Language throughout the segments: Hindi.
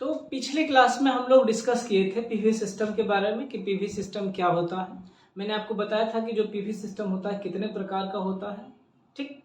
तो पिछले क्लास में हम लोग डिस्कस किए थे पीवी सिस्टम के बारे में कि पीवी सिस्टम क्या होता है। मैंने आपको बताया था कि जो पीवी सिस्टम होता है कितने प्रकार का होता है। ठीक,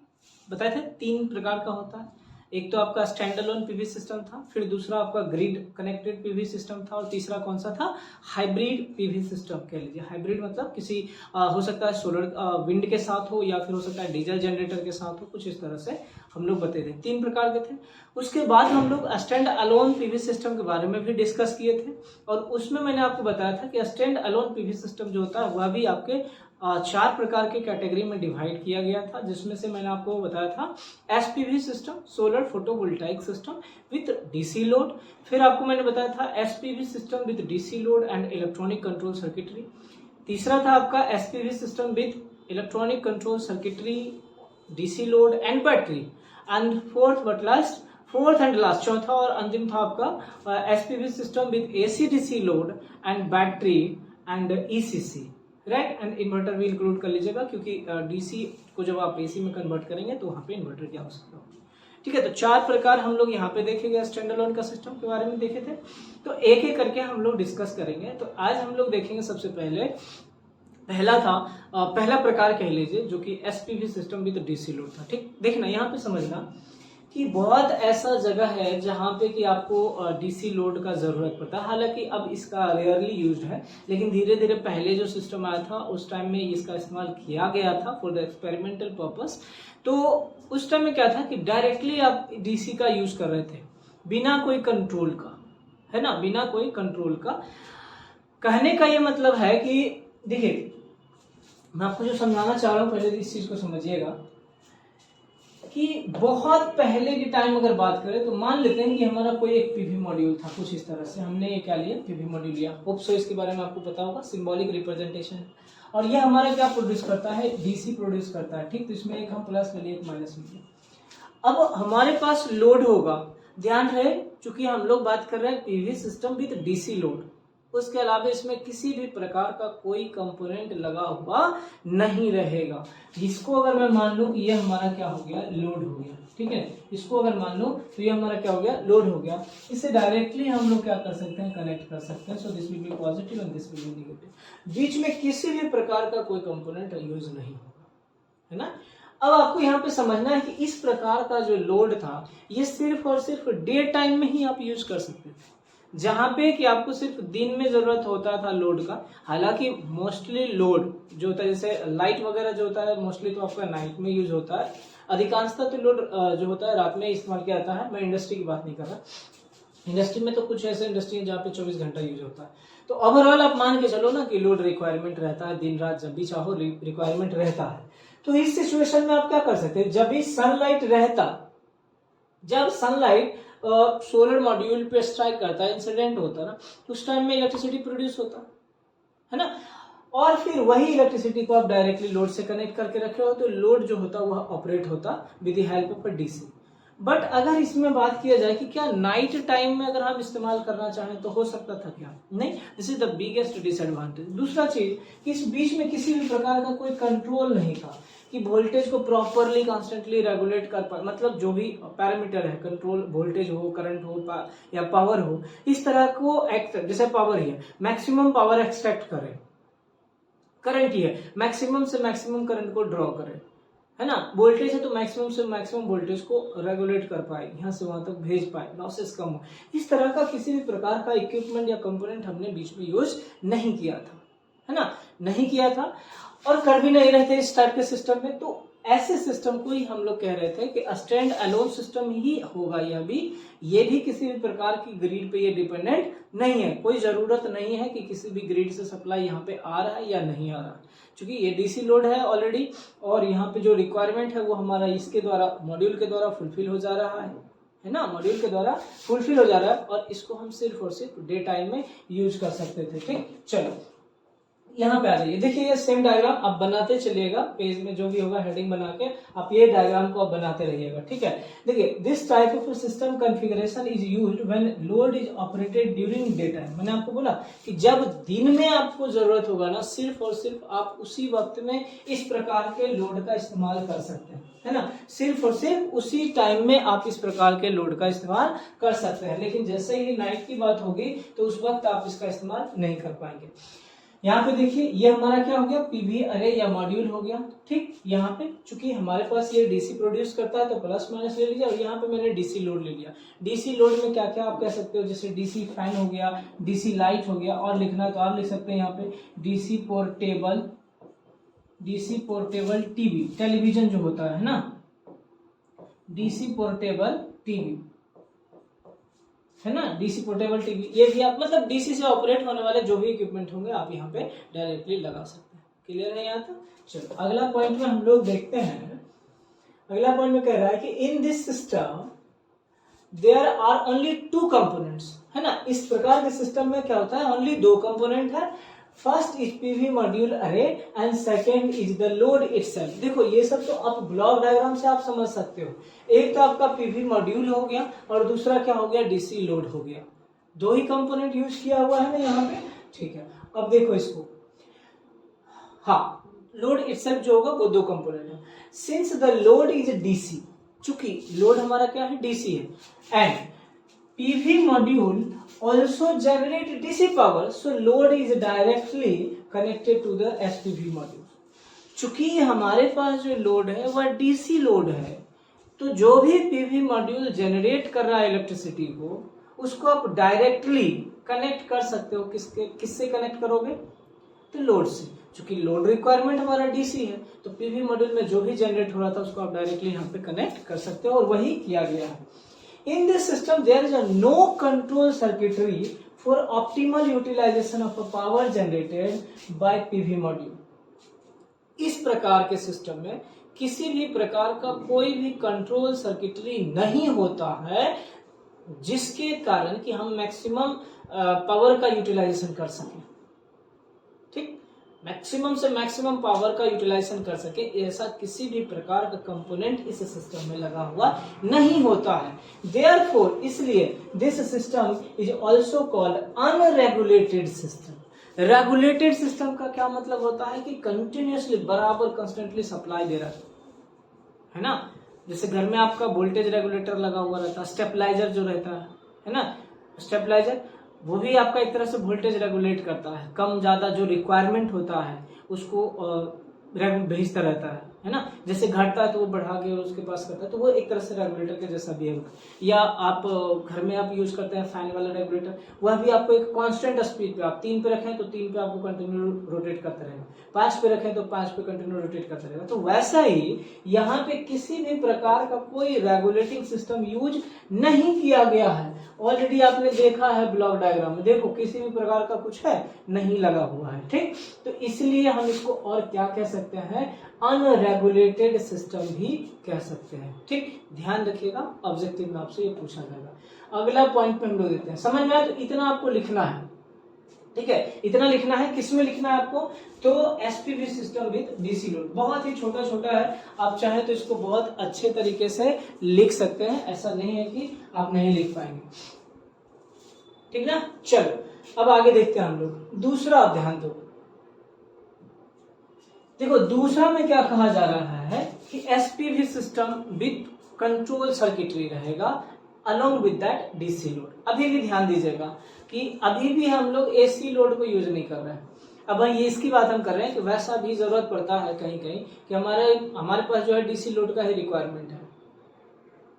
बताए थे 3 प्रकार का होता है। एक तो आपका स्टैंड अलोन पीवी सिस्टम था, फिर दूसरा आपका ग्रिड कनेक्टेड पीवी सिस्टम था, और तीसरा कौन सा था, हाइब्रिड पीवी सिस्टम कह लीजिए। हाइब्रिड मतलब किसी हो सकता है सोलर विंड के साथ हो, या फिर हो सकता है डीजल जनरेटर के साथ हो, कुछ इस तरह से हम लोग बताए थे। 3 प्रकार के थे। उसके बाद हम लोग स्टैंड अलोन पीवी सिस्टम के बारे में भी डिस्कस किए थे, और उसमें मैंने आपको बताया था कि स्टैंड अलोन पीवी सिस्टम जो होता है वह भी आपके 4 प्रकार के कैटेगरी में डिवाइड किया गया था, जिसमें से मैंने आपको बताया था SPV system, solar photovoltaic system with DC load. फिर आपको मैंने बताया था SPV system with DC load and electronic control circuitry. तीसरा था आपका SPV system with electronic control circuitry, DC load and battery. And fourth and last चौथा और अंतिम था आपका SPV system with AC DC load and battery and ECC, right. And inverter भी इंक्लूड कर लीजिएगा, क्योंकि डीसी को जब आप एसी में कन्वर्ट करेंगे तो वहां पे इन्वर्टर की आवश्यकता होगी। ठीक है, तो 4 प्रकार हम लोग यहाँ पे देखे गए स्टैंड अलोन का सिस्टम के बारे में देखे थे। तो एक एक करके हम लोग डिस्कस करेंगे। तो आज हम लोग देखेंगे सबसे पहले पहला प्रकार कह लीजिए, जो कि SPV system with DC load था। ठीक, देखना यहाँ पे समझना कि बहुत ऐसा जगह है जहां पे कि आपको डीसी लोड का जरूरत पड़ता है। हालांकि अब इसका रेयरली यूज्ड है, लेकिन धीरे धीरे पहले जो सिस्टम आया था उस टाइम में इसका इस्तेमाल किया गया था फॉर द एक्सपेरिमेंटल पर्पस। तो उस टाइम में क्या था कि डायरेक्टली आप डीसी का यूज कर रहे थे बिना कोई कंट्रोल का, है ना, बिना कोई कंट्रोल का। कहने का ये मतलब है कि देखिए, मैं आपको जो समझाना चाह रहा हूं पहले इस चीज को समझिएगा कि बहुत पहले के टाइम अगर बात करें तो मान लेते हैं कि हमारा कोई एक पीवी मॉड्यूल था, कुछ इस तरह से हमने ये क्या लिया, पीवी मॉड्यूल लिया। होप सो इसके बारे में आपको पता होगा, सिंबॉलिक रिप्रेजेंटेशन। और ये हमारा क्या प्रोड्यूस करता है, डीसी प्रोड्यूस करता है। ठीक, तो इसमें एक हम प्लस ले लिए, एक माइनस ले लिए। अब हमारे पास लोड होगा, ध्यान रहे चूंकि हम लोग बात कर रहे हैं PV system with DC load, उसके अलावा इसमें किसी भी प्रकार का कोई कंपोनेंट लगा हुआ नहीं रहेगा। इसको अगर मैं मान लूं कि ये हमारा क्या हो गया, लोड हो गया। ठीक है, इसको अगर मान लूं तो ये हमारा क्या हो गया, लोड हो गया। इसे डायरेक्टली हम लोग क्या कर सकते हैं, कनेक्ट कर सकते हैं। So this will be positive and this will be negative. बीच में किसी भी प्रकार का कोई कंपोनेंट यूज नहीं होगा, है ना। अब आपको यहाँ पे समझना है कि इस प्रकार का जो लोड था ये सिर्फ और सिर्फ डे टाइम में ही आप यूज कर सकते थे, जहां पे कि आपको सिर्फ दिन में जरूरत होता था लोड का। हालांकि मोस्टली लोड जो होता है, जैसे लाइट वगैरह जो होता है मोस्टली तो आपका नाइट में यूज होता है। अधिकांशतः तो लोड जो होता है रात में इस्तेमाल किया जाता है। मैं इंडस्ट्री की बात नहीं कर रहा, इंडस्ट्री में तो कुछ ऐसे इंडस्ट्री है जहाँ पे 24 घंटा यूज होता है। तो ओवरऑल आप मान के चलो ना कि लोड रिक्वायरमेंट रहता है, दिन रात जब भी चाहो रिक्वायरमेंट रहता है। तो इस सिचुएशन में आप क्या कर सकते हैं, जब भी सनलाइट रहता, जब सनलाइट सोलर मॉड्यूल पे स्ट्राइक करता है, इंसिडेंट होता है ना, उस टाइम में इलेक्ट्रिसिटी प्रोड्यूस होता है ना। और फिर वही इलेक्ट्रिसिटी को आप डायरेक्टली लोड से कनेक्ट करके रखे हो तो लोड जो होता वह ऑपरेट होता with the help of DC. But अगर इसमें बात किया जाए कि क्या नाइट टाइम में अगर हम इस्तेमाल करना चाहें तो हो सकता था क्या, नहीं। This is the biggest disadvantage. दूसरा चीज कि इस बीच में किसी भी प्रकार का कोई कंट्रोल नहीं था कि वोल्टेज को प्रॉपरली कॉन्स्टेंटली रेगुलेट कर पाए, मतलब जो भी पैरामीटर है, कंट्रोल वोल्टेज हो, करंट हो या पावर हो, इस तरह को जैसे पावर ही है, मैक्सिमम पावर एक्सट्रैक्ट करे, करंट ही है मैक्सिमम से मैक्सिमम करंट को ड्रॉ करे, है ना। वोल्टेज है तो मैक्सिमम से मैक्सिमम वोल्टेज को रेगुलेट कर पाए, यहां से वहां तक भेज पाए, लॉसेस कम हो। इस तरह का किसी भी प्रकार का इक्विपमेंट या कंपोनेंट हमने बीच में यूज नहीं किया था, है ना, नहीं किया था और कर भी नहीं रहे थे इस टाइप के सिस्टम में। तो ऐसे सिस्टम को ही हम लोग कह रहे थे कि स्टैंड अलोन सिस्टम ही होगा। ये भी किसी भी प्रकार की ग्रिड पे ये डिपेंडेंट नहीं है। कोई जरूरत नहीं है कि किसी भी ग्रिड से सप्लाई यहाँ पे आ रहा है या नहीं आ रहा, क्योंकि ये डीसी लोड है ऑलरेडी, और यहाँ पे जो रिक्वायरमेंट है वो हमारा इसके द्वारा, मॉड्यूल के द्वारा फुलफिल हो जा रहा है ना, मॉड्यूल के द्वारा फुलफिल हो जा रहा है, और इसको हम सिर्फ और सिर्फ डे टाइम में यूज कर सकते थे। ठीक, चलो यहाँ पे आ जाइए, देखिए ये सेम डायग्राम आप बनाते चलिएगा, पेज में जो भी होगा हेडिंग बना के आप ये डायग्राम को आप बनाते रहिएगा, ठीक है। देखिए this type of system configuration is used when load is operated during day time. मैंने आपको बोला कि जब दिन में आपको जरूरत होगा ना, सिर्फ और सिर्फ आप उसी वक्त में इस प्रकार के लोड का इस्तेमाल कर सकते हैं, है ना। सिर्फ और सिर्फ उसी टाइम में आप इस प्रकार के लोड का इस्तेमाल कर सकते हैं, लेकिन जैसे ही नाइट की बात होगी तो उस वक्त आप इसका इस्तेमाल नहीं कर पाएंगे। यहाँ पे देखिए ये हमारा क्या हो गया, पीवी अरे या मॉड्यूल हो गया, ठीक। यहाँ पे चूंकि हमारे पास ये डीसी प्रोड्यूस करता है तो प्लस माइनस ले लीजिए, और यहाँ पे मैंने डीसी लोड ले लिया। डीसी लोड में क्या क्या आप कह सकते हो, जैसे डीसी फैन हो गया, डीसी लाइट हो गया, और लिखना है तो आप लिख सकते हैं यहाँ पे डीसी पोर्टेबल टीवी, टेलीविजन जो होता है ना, डीसी पोर्टेबल टीवी है ना, डीसी पोर्टेबल टीवी, ये भी आप मतलब डीसी से ऑपरेट होने वाले जो भी इक्विपमेंट होंगे आप यहाँ पे डायरेक्टली लगा सकते हैं। क्लियर है यहाँ तक? चलो अगला पॉइंट में हम लोग देखते हैं। अगला पॉइंट में कह रहा है कि in this system there are only 2 components, है ना। इस प्रकार के सिस्टम में क्या होता है, ओनली 2 कंपोनेंट है। फर्स्ट इज पीवी मॉड्यूल अरे and second is the load itself. देखो ये सब तो आप ब्लॉक डायग्राम से आप समझ सकते हो। एक तो आपका पीवी मॉड्यूल हो गया और दूसरा क्या हो गया, डीसी लोड हो गया। 2 ही कंपोनेंट यूज किया हुआ है ना यहाँ पे, ठीक है। अब देखो इसको, हाँ लोड इटसेल्फ जो होगा वो 2 कंपोनेंट है। Since the load is DC, चूंकि लोड हमारा क्या है, डीसी है, and PV module also generate DC power, so load is directly connected to the SPV module। चूंकि हमारे पास जो लोड है वह डीसी लोड है, तो जो भी पीवी मॉड्यूल जनरेट कर रहा है इलेक्ट्रिसिटी को, उसको आप डायरेक्टली कनेक्ट कर सकते हो। किससे कनेक्ट करोगे, तो लोड से। चूंकि लोड रिक्वायरमेंट हमारा डीसी है, तो पीवी मॉड्यूल में जो भी जनरेट हो रहा था उसको आप डायरेक्टली यहाँ पे कनेक्ट कर सकते हो, और वही किया गया है। In this system, there is no control circuitry for optimal utilization of a power generated by PV module। इस प्रकार के सिस्टम में किसी भी प्रकार का कोई भी कंट्रोल सर्किटरी नहीं होता है, जिसके कारण कि हम मैक्सिमम पावर का यूटिलाइजेशन कर सकें, ठीक। मैक्सिमम से मैक्सिमम पावर का यूटिलाइजेशन कर सके, ऐसा किसी भी प्रकार का कंपोनेंट इस सिस्टम में लगा हुआ नहीं होता है। देयरफॉर, इसलिए this system is also called unregulated system. Regulated system का क्या मतलब होता है कि कंटिन्यूअसली बराबर कंस्टेंटली सप्लाई दे रहा है ना। जैसे घर में आपका वोल्टेज रेगुलेटर लगा हुआ रहता है, स्टेबलाइजर जो रहता है ना, स्टेबलाइजर वो भी आपका एक तरह से वोल्टेज रेगुलेट करता है, कम ज्यादा जो रिक्वायरमेंट होता है उसको भेजता रहता है ना। जैसे घटता है तो वो बढ़ा के उसके पास करता है, तो वो एक तरह से रेगुलेटर के जैसा बिहेव। या आप घर में आप यूज करते हैं फैन वाला रेगुलेटर, वह भी आपको एक कांस्टेंट स्पीड पे, आप 3 पे रखें तो 3 पे आपको कंटिन्यू रोटेट करता रहेगा, 5 पे रखें तो 5 पे कंटिन्यू रोटेट करता रहेगा। तो वैसा ही यहाँ पे किसी भी प्रकार का कोई रेगुलेटिंग सिस्टम यूज नहीं किया गया है। ऑलरेडी आपने देखा है ब्लॉक डायग्राम में, देखो किसी भी प्रकार का कुछ है नहीं लगा हुआ है, ठीक। तो इसलिए हम इसको और क्या कह सकते हैं, अनरेगुलेटेड सिस्टम भी कह सकते हैं, ठीक। ध्यान रखिएगा, ऑब्जेक्टिव में आपसे ये पूछा जाएगा। अगला पॉइंट पे हम लोग देते हैं, समझ में आया? तो इतना आपको लिखना है, ठीक है, इतना लिखना है। किसमें लिखना है आपको, तो SPV system with DC load. बहुत ही छोटा छोटा है, आप चाहे तो इसको बहुत अच्छे तरीके से लिख सकते हैं, ऐसा नहीं है कि आप नहीं लिख पाएंगे, ठीक ना। चलो अब आगे देखते हैं हम लोग। दूसरा आप ध्यान दो, देखो दूसरा में क्या कहा जा रहा है कि SPV system with control circuitry रहेगा along with that DC load. अभी भी ध्यान दीजिएगा कि अभी भी हम लोग एसी लोड को यूज नहीं कर रहे हैं। अब ये इसकी बात हम कर रहे हैं कि वैसा भी जरूरत पड़ता है कहीं कहीं कि हमारे पास जो है डीसी लोड का ही रिक्वायरमेंट है,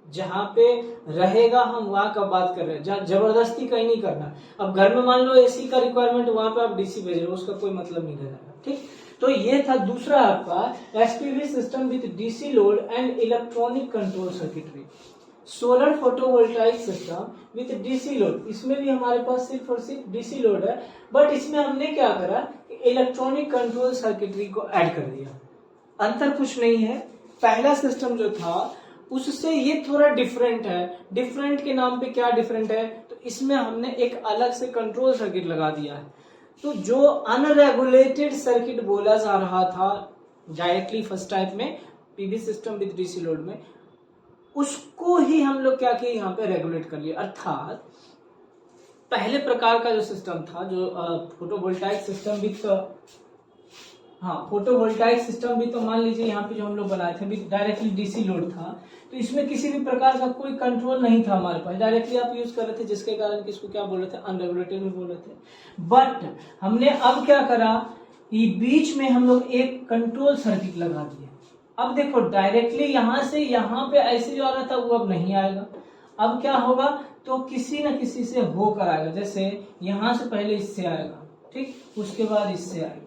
जहां पे रहेगा हम वहां का बात कर रहे हैं, जहां जबरदस्ती कहीं नहीं करना। अब घर में मान लो एसी का रिक्वायरमेंट, वहां पे आप डीसी भेज रहे हो, उसका कोई मतलब नहीं रहेगा, ठीक। तो ये था दूसरा आपका SPV system with DC load and electronic control circuitry. Solar photovoltaic system with DC load, इसमें भी हमारे पास सिर्फ और सिर्फ डीसी लोड है, बट इसमें हमने क्या करा, इलेक्ट्रॉनिक कंट्रोल सर्किटरी को ऐड कर दिया। अंतर कुछ नहीं है, पहला सिस्टम जो था उससे ये थोड़ा डिफरेंट है। डिफरेंट के नाम पे क्या डिफरेंट है, तो इसमें हमने एक अलग से कंट्रोल सर्किट लगा दिया है। तो जो अनरेगुलेटेड सर्किट बोला जा रहा था डायरेक्टली फर्स्ट टाइप में PV system with DC load में, उसको ही हम लोग क्या किए यहाँ पे रेगुलेट कर लिए। अर्थात पहले प्रकार का जो सिस्टम था, जो photovoltaic system with photovoltaic system भी, तो मान लीजिए यहाँ पे जो हम लोग बनाए थे विद डायरेक्टली डीसी लोड था, तो इसमें किसी भी प्रकार का कोई कंट्रोल नहीं था हमारे पास, डायरेक्टली आप यूज कर रहे थे, जिसके कारण किसको क्या बोल रहे थे, अनरेगुलेटेड भी बोल रहे थे। बट हमने अब क्या करा कि बीच में हम लोग एक कंट्रोल सर्किट लगा दिए। अब देखो डायरेक्टली यहां से यहां पे ऐसे जो आ रहा था वो अब नहीं आएगा। अब क्या होगा, तो किसी न किसी से होकर आएगा। जैसे यहां से पहले इससे आएगा, ठीक, उसके बाद इससे आएगा।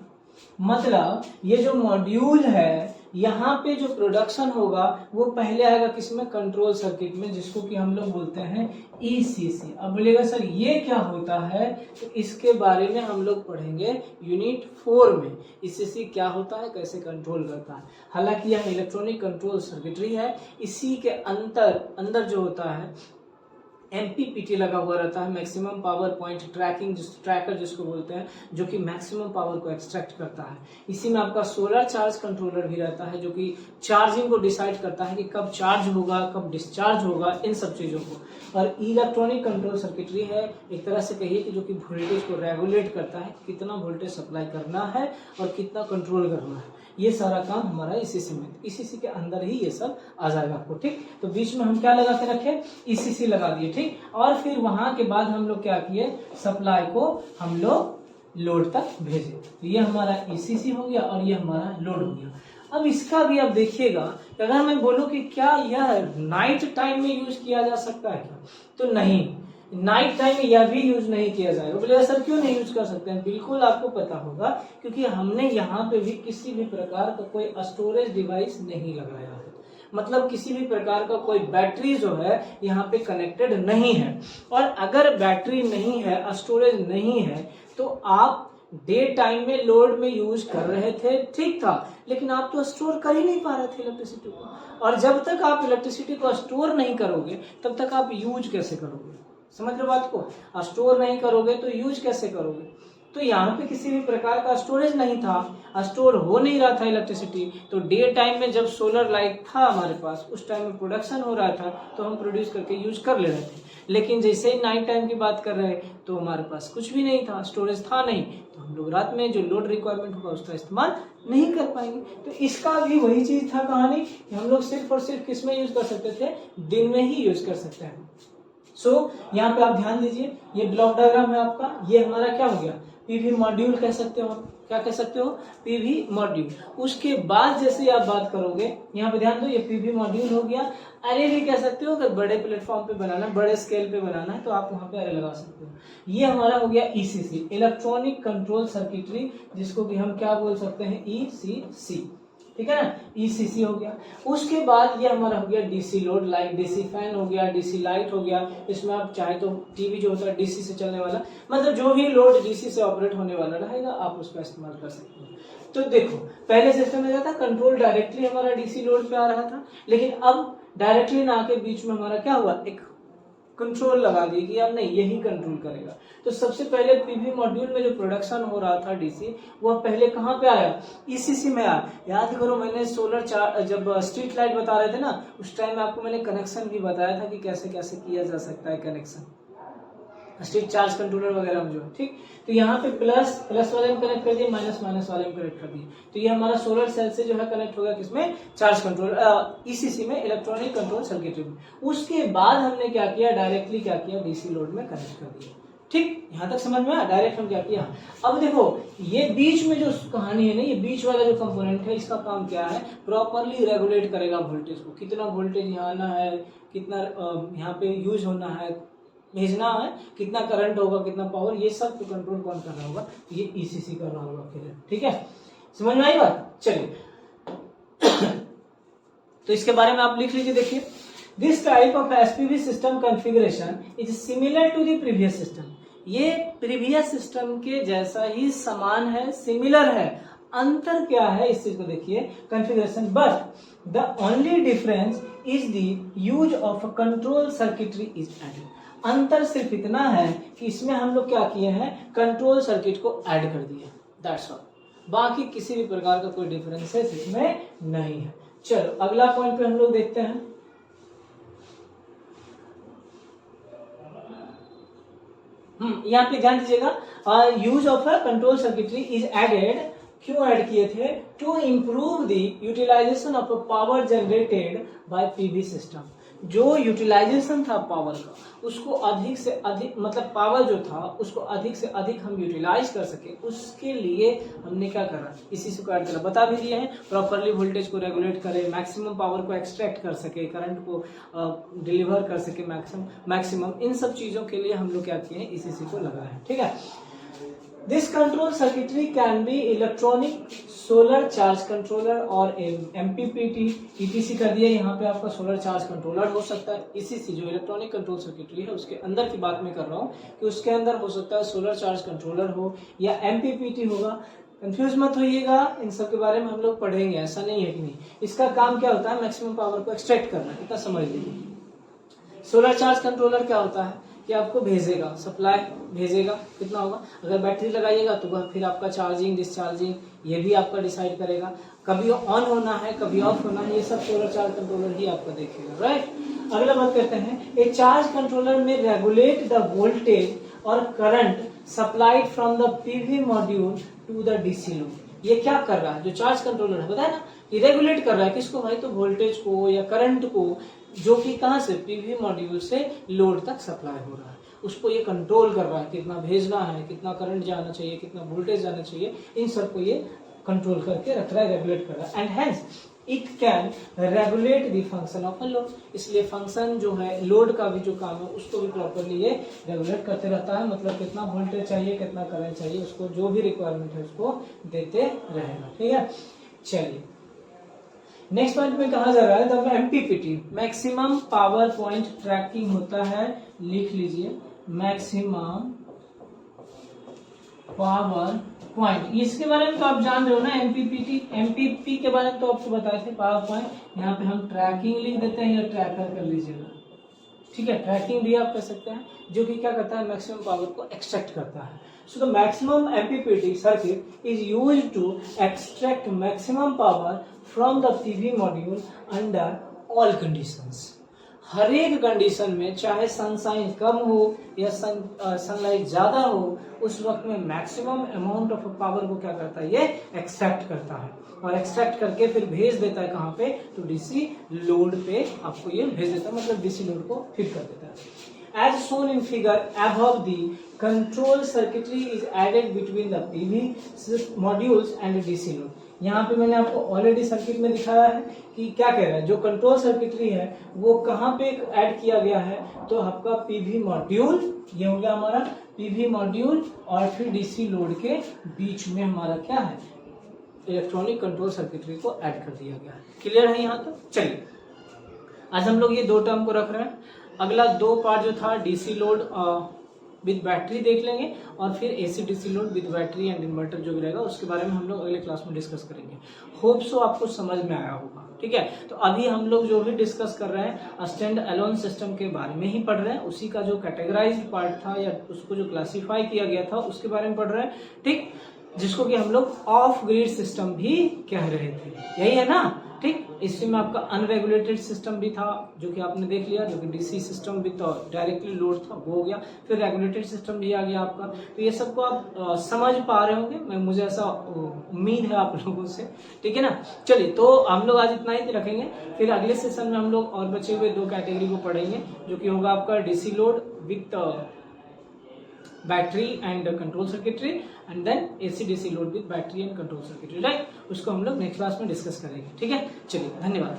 मतलब ये जो मॉड्यूल है, यहाँ पे जो प्रोडक्शन होगा वो पहले आएगा किसमें, कंट्रोल सर्किट में, जिसको कि हम लोग बोलते हैं ईसीसी। अब बोलेगा सर ये क्या होता है, तो इसके बारे में हम लोग पढ़ेंगे यूनिट 4 में। ईसीसी क्या होता है, कैसे कंट्रोल करता है। हालांकि यह इलेक्ट्रॉनिक कंट्रोल सर्किटरी है। इसी के अंदर जो होता है एमपीपीटी लगा हुआ रहता है, maximum power point tracking tracker जिसको बोलते हैं, जो कि मैक्सिमम पावर को एक्सट्रैक्ट करता है। इसी में आपका सोलर चार्ज कंट्रोलर भी रहता है, जो कि चार्जिंग को डिसाइड करता है कि कब चार्ज होगा, कब डिस्चार्ज होगा, इन सब चीजों को। और इलेक्ट्रॉनिक कंट्रोल सर्किटरी है, एक तरह से कहिए कि जो कि वोल्टेज को रेगुलेट करता है, कितना वोल्टेज सप्लाई करना है और कितना कंट्रोल करना है। ये सारा काम हमारा ईसीसी में, ईसीसी के अंदर ही ये सब आ जाएगा आपको, ठीक। तो बीच में हम क्या लगा के रखे, ईसीसी लगा दिए, ठीक। और फिर वहां के बाद हम लोग क्या किए, सप्लाई को हम लोग लोड तक भेजे। तो ये हमारा ईसीसी हो गया और ये हमारा लोड हो गया। अब इसका भी आप देखिएगा, अगर मैं बोलूं कि क्या यह नाइट टाइम में यूज किया जा सकता है क्या, तो नहीं, नाइट टाइम में यह भी यूज नहीं किया जाएगा। बोले सर क्यों नहीं यूज कर सकते हैं, बिल्कुल आपको पता होगा, क्योंकि हमने यहाँ पे भी किसी भी प्रकार का कोई स्टोरेज डिवाइस नहीं लगाया है। मतलब किसी भी प्रकार का कोई बैटरी जो है यहाँ पे कनेक्टेड नहीं है। और अगर बैटरी नहीं है, स्टोरेज नहीं है, तो आप डे टाइम में लोड में यूज कर रहे थे, ठीक था, लेकिन आप तो स्टोर कर ही नहीं पा रहे थे इलेक्ट्रिसिटी को। और जब तक आप इलेक्ट्रिसिटी को स्टोर नहीं करोगे, तब तक आप यूज कैसे करोगे, समझ लो बात को। स्टोर नहीं करोगे तो यूज कैसे करोगे। तो यहाँ पे किसी भी प्रकार का स्टोरेज नहीं था, स्टोर हो नहीं रहा था इलेक्ट्रिसिटी। तो डे टाइम में जब सोलर लाइट था हमारे पास, उस टाइम में प्रोडक्शन हो रहा था, तो हम प्रोड्यूस करके यूज कर ले रहे थे। लेकिन जैसे ही नाइट टाइम की बात कर रहे हैं, तो हमारे पास कुछ भी नहीं था, स्टोरेज था नहीं, तो हम लोग रात में जो लोड रिक्वायरमेंट होगा उसका इस्तेमाल नहीं कर पाएंगे। तो इसका भी वही चीज था कहानी, हम लोग सिर्फ और सिर्फ किस में यूज कर सकते थे, दिन में ही यूज कर सकते हैं। यहाँ पे आप ध्यान दीजिए, ये ब्लॉक डायग्राम है आपका, ये हमारा क्या हो गया, पीवी मॉड्यूल कह सकते हो, क्या कह सकते हो, पीवी मॉड्यूल। उसके बाद जैसे आप बात करोगे, यहाँ पे ध्यान दो, ये पीवी मॉड्यूल हो गया। अरे भी कह सकते हो, अगर बड़े प्लेटफॉर्म पे बनाना है, बड़े स्केल पे बनाना है, तो आप वहां पे अरे लगा सकते हो। ये हमारा हो गया ईसीसी, इलेक्ट्रॉनिक कंट्रोल सर्किटरी, जिसको कि हम क्या बोल सकते हैं, ईसीसी, ठीक है ना, ईसीसी हो गया। उसके बाद ये हमारा हो गया DC load, like DC fan हो गया, डीसी लाइट हो गया। इसमें आप चाहे तो टीवी जो होता है डीसी से चलने वाला, मतलब जो भी लोड डीसी से ऑपरेट होने वाला रहेगा, आप उसका इस्तेमाल कर सकते हो। तो देखो पहले सिस्टम में क्या था, कंट्रोल डायरेक्टली हमारा डीसी लोड पे आ रहा था, लेकिन अब डायरेक्टली ना आके बीच में हमारा क्या हुआ, एक कंट्रोल लगा दिए कि अब नहीं, यही कंट्रोल करेगा। तो सबसे पहले पीवी मॉड्यूल में जो प्रोडक्शन हो रहा था डीसी, वह पहले कहाँ पे आया, ईसीसी में आया। याद करो, मैंने सोलर जब स्ट्रीट लाइट बता रहे थे ना, उस टाइम में आपको मैंने कनेक्शन भी बताया था कि कैसे कैसे किया जा सकता है कनेक्शन, स्ट्रीट चार्ज कंट्रोलर वगैरह में जो, ठीक। तो यहाँ पे प्लस वाले में कनेक्ट कर दिए, माइनस वाले में कनेक्ट कर दिए। तो ये हमारा सोलर सेल से जो है कनेक्ट होगा किसमें, चार्ज कंट्रोल, ईसीसी में, इलेक्ट्रॉनिक कंट्रोल सर्किटरी में। उसके बाद हमने क्या किया, डायरेक्टली क्या किया, डीसी लोड में कनेक्ट कर दिया, ठीक। यहाँ तक समझ में आया, डायरेक्ट हम क्या किया। अब देखो ये बीच में जो कहानी है ना, ये बीच वाला जो कंपोनेंट है, इसका काम क्या है, प्रॉपरली रेगुलेट करेगा वोल्टेज को, कितना वोल्टेज यहाँ आना है, कितना यहाँ पे यूज होना है, भेजना है, कितना करंट होगा, कितना पावर, ये सब तो कंट्रोल कौन कर रहा होगा, ये ईसीसी कर रहा होगा फिर, ठीक है। समझ में आई बात, चलिए। तो इसके बारे में आप लिख लीजिए, देखिए, this type of SPV system configuration is similar to the previous system. ये प्रीवियस सिस्टम के जैसा ही समान है, सिमिलर है। अंतर क्या है इस चीज को देखिए, configuration, but the only difference is the use of control circuitry is added. अंतर सिर्फ इतना है कि इसमें हम लोग क्या किए हैं, कंट्रोल सर्किट को ऐड कर दिए, दैट्स ऑल। बाकी किसी भी प्रकार का कोई डिफरेंसेस इसमें नहीं है। चलो अगला पॉइंट पे हम लोग देखते हैं। यहाँ पे ध्यान दीजिएगा, use of a control circuitry is added, क्यों ऐड किए थे, to improve the utilization of power generated by PV system. जो यूटिलाइजेशन था पावर का, उसको अधिक से अधिक, मतलब पावर जो था उसको अधिक से अधिक हम यूटिलाइज कर सके, उसके लिए हमने क्या करा, इसी से ऐड करा। बता भी दिए हैं, प्रॉपरली वोल्टेज को रेगुलेट करे, मैक्सिमम पावर को एक्सट्रैक्ट कर सके, करंट को डिलीवर कर सके मैक्सिमम, इन सब चीजों के लिए हम लोग क्या किए हैं, इसी को लगा है। ठीक है, this control circuitry can be electronic solar charge controller और एमपीपीटी, ईटीसी कर दिया। यहाँ पे आपका सोलर चार्ज कंट्रोलर हो सकता है, ईसीसी जो इलेक्ट्रॉनिक कंट्रोल सर्किटरी है उसके अंदर की बात मैं कर रहा हूँ कि उसके अंदर हो सकता है सोलर चार्ज कंट्रोलर हो या एमपीपीटी होगा। कंफ्यूज मत होइएगा, इन सब के बारे में हम लोग पढ़ेंगे, ऐसा नहीं है कि नहीं। इसका काम क्या होता है, मैक्सिमम पावर को एक्सट्रैक्ट करना, इतना समझ लीजिए। सोलर चार्ज कंट्रोलर क्या होता है कि आपको भेजेगा, सप्लाई भेजेगा, कितना होगा, अगर बैटरी लगाइएगा तो वह फिर आपका चार्जिंग डिस्चार्जिंग ये भी आपका डिसाइड करेगा, कभी ऑन होना है कभी ऑफ होना है, ये सब सोलर चार्ज कंट्रोलर ही आपका देखेगा, राइट। अगला बात करते हैं, ए चार्ज कंट्रोलर में रेगुलेट द वोल्टेज और current supplied from the PV module to the DC load. ये क्या कर रहा है, जो चार्ज कंट्रोलर है, बताया ना, ये रेगुलेट कर रहा है किसको भाई, तो वोल्टेज को या करंट को, जो कि कहां से, पीवी मॉड्यूल से लोड तक सप्लाई हो रहा है, उसको ये कंट्रोल कर रहा है, कितना भेजना है, कितना करंट जाना चाहिए, कितना वोल्टेज जाना चाहिए, इन सब को ये कंट्रोल करके रख रहा है, रेगुलेट कर रहा है। And hence it can regulate the function of a load, इसलिए फंक्शन जो है लोड का भी जो काम है उसको भी प्रॉपरली ये रेगुलेट करते रहता है, मतलब कितना वोल्टेज चाहिए, कितना करंट चाहिए, उसको जो भी रिक्वायरमेंट है उसको देते रहेगा। ठीक है, चलिए नेक्स्ट पॉइंट में कहा जा रहा है, the MPPT maximum power point tracking होता है, लिख लीजिए मैक्सिमम पावर पॉइंट, इसके बारे में तो आप जान रहे हो ना, एमपीपीटी, एमपीपी के बारे में तो आपको बताए थे, पावर पॉइंट। यहाँ पे हम ट्रैकिंग लिख देते हैं या ट्रैकर कर लीजिएगा, ठीक है, ट्रैकिंग भी आप कर सकते हैं, जो कि क्या करता है, मैक्सिमम पावर को एक्सट्रैक्ट करता है। So the maximum MPPT circuit is used to extract maximum power from the PV module under all conditions. हर एक कंडीशन में, चाहे सनशाइन कम हो या सनलाइट ज्यादा हो, उस वक्त में मैक्सिमम अमाउंट ऑफ पावर को क्या करता है, ये एक्सट्रैक्ट करता है, और एक्सट्रैक्ट करके फिर भेज देता है कहाँ पे, तो डीसी लोड पे आपको ये भेज देता है, मतलब डीसी लोड को फिट कर देता है। As shown in figure above, the control circuitry is added between the PV modules and DC load. यहाँ पे मैंने आपको ऑलरेडी सर्किट में दिखाया है कि क्या कह रहा है, जो कंट्रोल सर्किटरी है वो कहाँ पे ऐड किया गया है, तो आपका पीवी मॉड्यूल, ये हो गया हमारा पीवी मॉड्यूल, और फिर डीसी लोड के बीच में हमारा क्या है, इलेक्ट्रॉनिक कंट्रोल सर्किटरी को ऐड कर दिया गया है। क्लियर है यहाँ तक। चलिए आज हम लोग ये दो टर्म को रख रहे हैं, अगला दो पार्ट जो था डीसी लोड विद बैटरी देख लेंगे, और फिर AC DC load with battery and inverter जो भी रहेगा उसके बारे में हम लोग अगले क्लास में डिस्कस करेंगे। होप सो आपको समझ में आया होगा। ठीक है, तो अभी हम लोग जो भी डिस्कस कर रहे हैं स्टैंड अलोन सिस्टम के बारे में ही पढ़ रहे हैं, उसी का जो कैटेगराइज्ड पार्ट था या उसको जो क्लासिफाई किया गया था उसके बारे में पढ़ रहे हैं। ठीक, जिसको कि हम लोग ऑफ ग्रिड सिस्टम भी कह रहे थे, यही है ना। ठीक, इसमें आपका अनरेगुलेटेड सिस्टम भी था जो कि आपने देख लिया, जो कि डीसी सिस्टम भी तो डायरेक्टली लोड था वो हो गया, फिर रेगुलेटेड सिस्टम भी आ गया आपका। तो ये सबको आप समझ पा रहे होंगे, मुझे ऐसा उम्मीद है आप लोगों से। ठीक है ना, चलिए तो हम लोग आज इतना ही रखेंगे, फिर अगले सेशन में हम लोग और बचे हुए दो कैटेगरी को पढ़ेंगे, जो कि होगा आपका DC load with battery and control circuitry, and then AC DC load with battery and control circuitry, right. उसको हम लोग नेक्स्ट क्लास में डिस्कस करेंगे। ठीक है, चलिए धन्यवाद।